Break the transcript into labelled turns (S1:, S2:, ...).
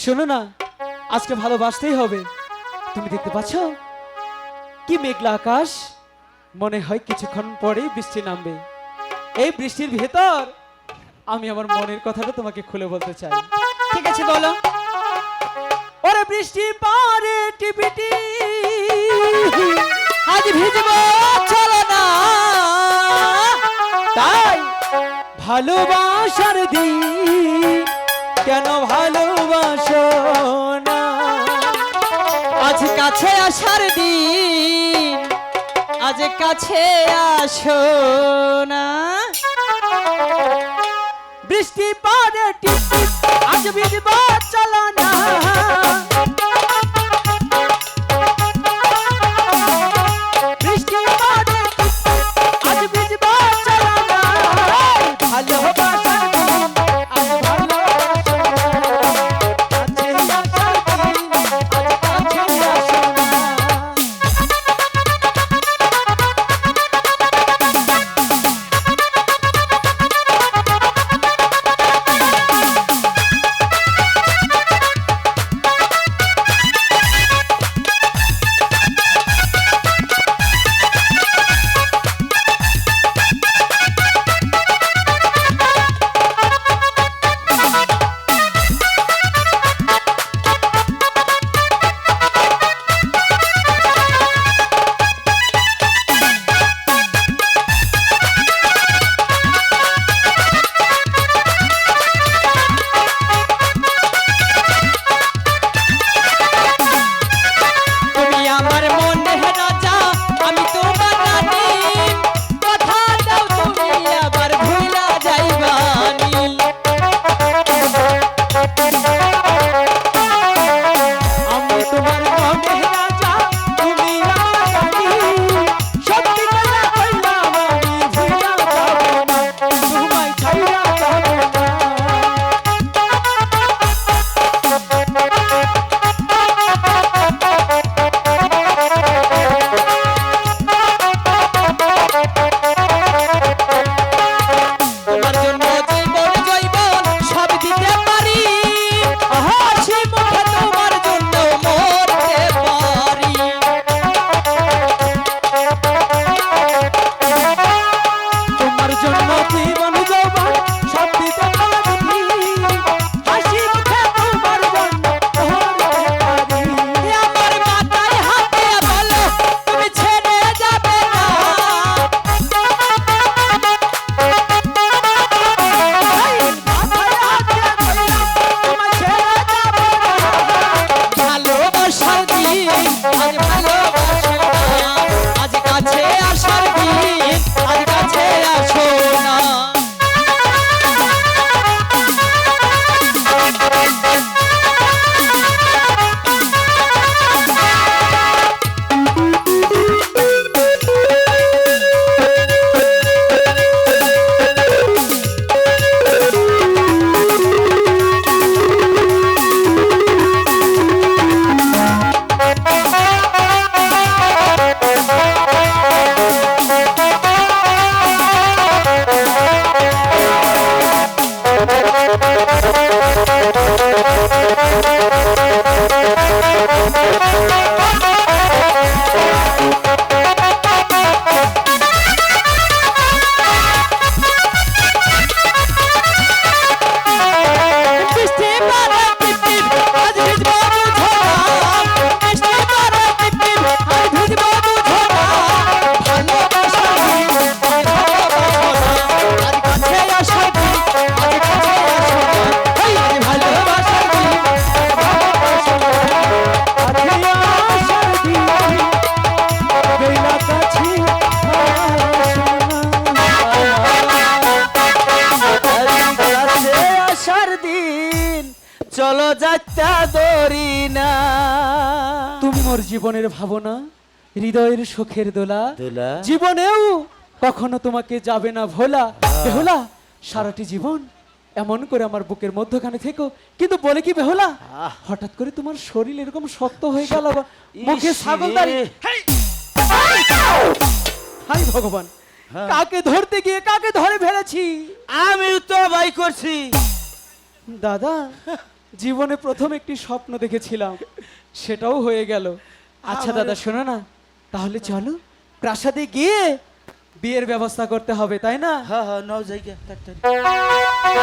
S1: শোনো না, আজকে ভালোবাসতেই হবে। তুমি দেখতে পাচ্ছ কি মেঘলা আকাশ, মনে হয় কিছুক্ষণ পরেই বৃষ্টি নামবে। এই বৃষ্টির ভেতর আমি আমার মনের কথাটা তোমাকে খুলে বলতে চাই।
S2: ঠিক আছে বলো।
S1: ওরে বৃষ্টি পারে টিপিটি,
S2: আজ ভিজব চলো না,
S1: তাই ভালোবাসার দিন কেন ভালোবাসো না?
S2: আজ কাছে আসার দিন, আজ কাছে আসো না।
S1: বৃষ্টি পারে টিপি, আজ ভিজব চলো না। বৃষ্টি পারে টিপি, আজ ভিজব চলো না। ভালোবাসার দিন, আজ ভালোবাসো না। কাছে আসার দিন, আজ কাছে আসো না।
S2: তুমি আমার মনের রাজা, আমি তোমার রানী। কথা দাও তুমি আবার ভুলা যাইবানি।
S1: আমি তোমার মনের রাজা, তুমি আমার রানী। সত্যি কথা কইলাম আমি ভুইলা যাবো না, তোমায় ছাইড়া যাবো না।
S2: তোমার জন্য জীবন জৈবন সব দিতে পারি। হাসি মুখে তোমার জন্য মরতে পারি।
S1: তোমার জন্য জীবন যৌবন সব দিতে পারি। হাসি মুখে তোমার জন্য মরতে পারি।
S2: আমার মাথায় হাতে বলো তুমি ছেড়ে যাবে না। ভালোবাসার দিন, আজ ভালোবাসো না। আজ কাছে আসার দিন, আজ কাছে আসো না। বৃষ্টি পড়ে টিপটিপ, আজ ভিজব বুঝো না। বৃষ্টি পড়ে টিপটিপ, আজ ভিজব বুঝো না। ভালোবাসার দিন, আজ ভালোবাসো না। আজ কাছে আসার দিন, আজ কাছে আসো না। এই আজ ভালোবাসার দিন, আজ ভালোবাসো না।
S1: আশার দিন বেলা কাছে
S2: আসার দিন চলো যাত্রা দরি না।
S1: তুমি মোর জীবনের ভাবনা, হৃদয়ের সুখের দোলা।
S2: দোলা।
S1: জীবনেও কখনো তোমাকে যাবে না ভোলা। বেহুলা, সারাটি জীবন এমন করে আমার বুকের মধ্যখানে থেকো। কিন্তু বলে কি বেহুলা, হঠাৎ করে তোমার শরীর এরকম শক্ত হয়ে গেল, মুখে ছাগল দাঁড়িয়ে। হাই ভগবান, কাকে ধরতে গিয়ে কাকে ধরে ফেলেছি।
S2: আমি তো ভাই করছি।
S1: দাদা, জীবনে প্রথম একটি স্বপ্ন দেখেছিলাম, সেটাও হয়ে গেল। আচ্ছা দাদা শোনো না, তাহলে চলো প্রাসাদে গিয়ে বিয়ের ব্যবস্থা করতে হবে, তাই না?
S3: হ্যাঁ হ্যাঁ নাও জায়গা তাড়াতাড়ি